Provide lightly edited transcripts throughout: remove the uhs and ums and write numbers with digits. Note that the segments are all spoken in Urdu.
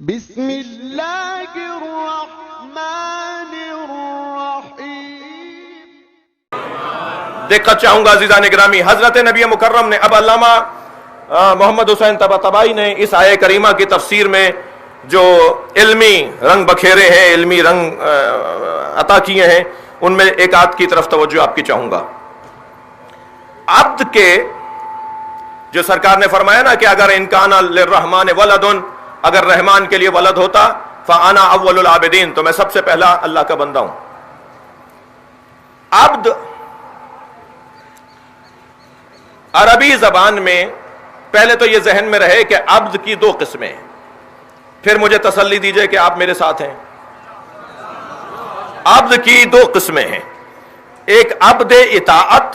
بسم اللہ الرحمن الرحیم۔ دیکھنا چاہوں گا عزیزان گرامی، حضرت نبی مکرم نے، اب علامہ محمد حسین طباطبائی نے اس آیہ کریمہ کی تفسیر میں جو علمی رنگ بکھیرے ہیں، علمی رنگ عطا کیے ہیں، ان میں ایک آیت کی طرف توجہ آپ کی چاہوں گا۔ عبد کے جو سرکار نے فرمایا نا کہ اگر انکان للرحمن ولد، اگر رحمان کے لیے ولد ہوتا فانا اول العابدین، تو میں سب سے پہلا اللہ کا بندہ ہوں۔ عبد عربی زبان میں پہلے تو یہ ذہن میں رہے کہ عبد کی دو قسمیں ہیں، پھر مجھے تسلی دیجئے کہ آپ میرے ساتھ ہیں۔ عبد کی دو قسمیں ہیں، ایک عبد اطاعت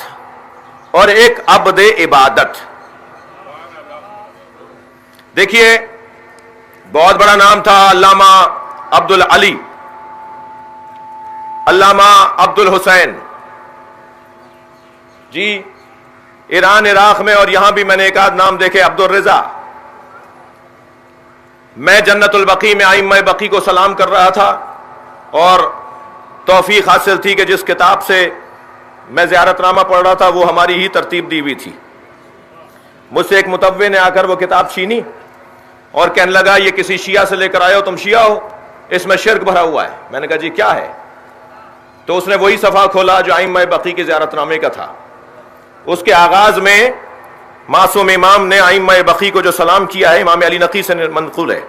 اور ایک عبد عبادت۔ دیکھیے، بہت بڑا نام تھا علامہ عبد العلی، علامہ عبد الحسین جی، ایران عراق میں، اور یہاں بھی میں نے ایک آدھ نام دیکھے، عبد الرضا۔ میں جنت البقیع میں ائمہ بقیع کو سلام کر رہا تھا، اور توفیق حاصل تھی کہ جس کتاب سے میں زیارت نامہ پڑھ رہا تھا وہ ہماری ہی ترتیب دی ہوئی تھی۔ مجھ سے ایک متوع نے آ کر وہ کتاب چھینی اور کہنے لگا یہ کسی شیعہ سے لے کر آئے ہو، تم شیعہ ہو، اس میں شرک بھرا ہوا ہے۔ میں نے کہا جی کیا ہے؟ تو اس نے وہی صفحہ کھولا جو ائمہ بقیع کے زیارت نامے کا تھا۔ اس کے آغاز میں معصوم امام نے ائمہ بقیع کو جو سلام کیا ہے، امام علی نقی سے منقول ہے،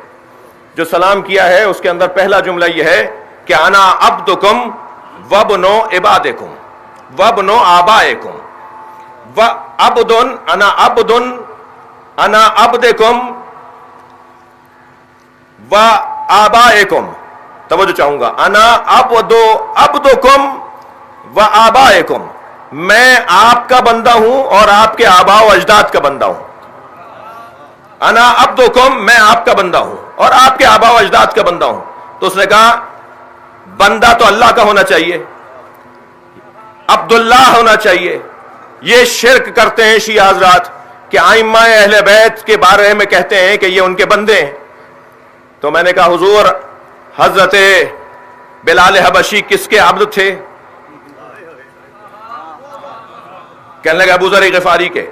جو سلام کیا ہے اس کے اندر پہلا جملہ یہ ہے کہ انا عبدکم وابن عبادکم وابن آبائکم انا عبدکم و آبائکم۔ توجہ چاہوں گا، انا عبدکم و آبائکم، میں آپ کا بندہ ہوں اور آپ کے آباء و اجداد کا بندہ ہوں۔ انا عبدکم، میں آپ کا بندہ ہوں اور آپ کے آباء و اجداد کا بندہ ہوں۔ تو اس نے کہا بندہ تو اللہ کا ہونا چاہیے، عبداللہ ہونا چاہیے۔ یہ شرک کرتے ہیں شیعہ حضرات کہ ائمہ اہل بیت کے بارے میں کہتے ہیں کہ یہ ان کے بندے ہیں۔ تو میں نے کہا حضور، حضرت بلال حبشی کس کے عبد تھے؟ کہنے لگا ابو ذر غفاری کے۔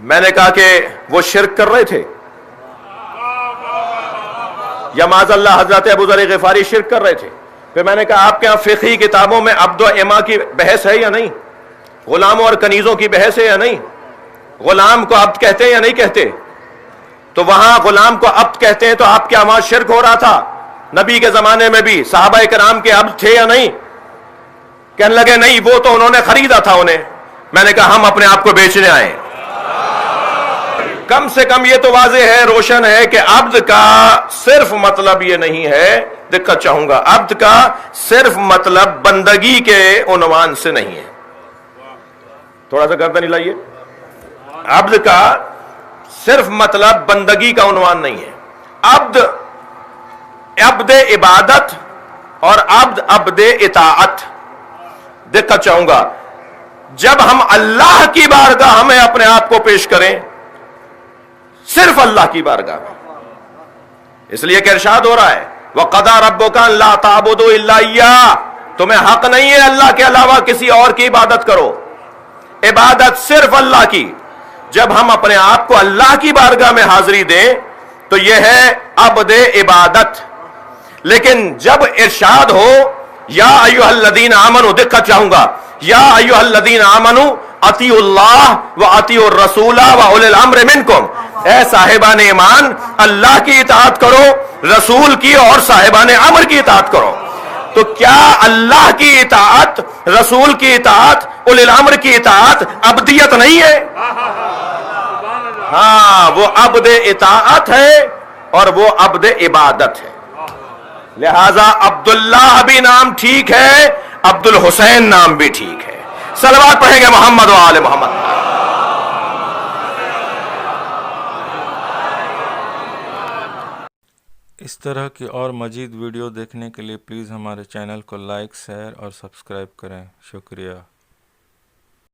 میں نے کہا کہ وہ شرک کر رہے تھے یا معاذ اللہ حضرت ابو ذر غفاری شرک کر رہے تھے؟ پھر میں نے کہا آپ کے ہاں فقہی کتابوں میں عبد و اما کی بحث ہے یا نہیں؟ غلاموں اور کنیزوں کی بحث ہے یا نہیں؟ غلام کو عبد کہتے ہیں یا نہیں کہتے؟ تو وہاں غلام کو عبد کہتے ہیں، تو آپ کے وہاں شرک ہو رہا تھا؟ نبی کے زمانے میں بھی صحابہ کرام کے عبد تھے یا نہیں؟ کہنے لگے نہیں، وہ تو انہوں نے خریدا تھا انہیں۔ میں نے کہا ہم اپنے آپ کو بیچنے آئے۔ کم سے کم یہ تو واضح ہے، روشن ہے کہ عبد کا صرف مطلب یہ نہیں ہے، دقت چاہوں گا، عبد کا صرف مطلب بندگی کے عنوان سے نہیں ہے۔ تھوڑا سا گردن ہلائیے۔ عبد کا صرف مطلب بندگی کا عنوان نہیں ہے۔ عبد عبادت اور عبد اطاعت۔ دقت چاہوں گا، جب ہم اللہ کی بارگاہ ہمیں اپنے آپ کو پیش کریں، صرف اللہ کی بارگاہ میں، اس لیے کہ ارشاد ہو رہا ہے وَقَضَىٰ رَبُّكَ أَلَّا تَعْبُدُوا إِلَّا إِيَّاهُ، تمہیں حق نہیں ہے اللہ کے علاوہ کسی اور کی عبادت کرو، عبادت صرف اللہ کی۔ جب ہم اپنے آپ کو اللہ کی بارگاہ میں حاضری دیں تو یہ ہے عبد عبادت۔ لیکن جب ارشاد ہو یا ایھا الذین آمنوا، دقت چاہوں گا، یا ایھا الذین آمنوا اطیعوا اللہ واطیعوا الرسول واولی الامر منکم، اے صاحبان ایمان اللہ کی اطاعت کرو، رسول کی اور صاحبان امر کی اطاعت کرو۔ تو کیا اللہ کی اطاعت، رسول کی اطاعت، اولی الامر کی اطاعت عبدیت نہیں ہے؟ ہاں، وہ عبد اطاعت ہے اور وہ عبد عبادت ہے۔ لہذا عبداللہ بھی نام ٹھیک ہے، عبد الحسین نام بھی ٹھیک ہے۔ صلوات پڑھیں گے محمد و آل محمد۔ اس طرح کی اور مزید ویڈیو دیکھنے کے لیے پلیز ہمارے چینل کو لائک، شیئر اور سبسکرائب کریں۔ شکریہ۔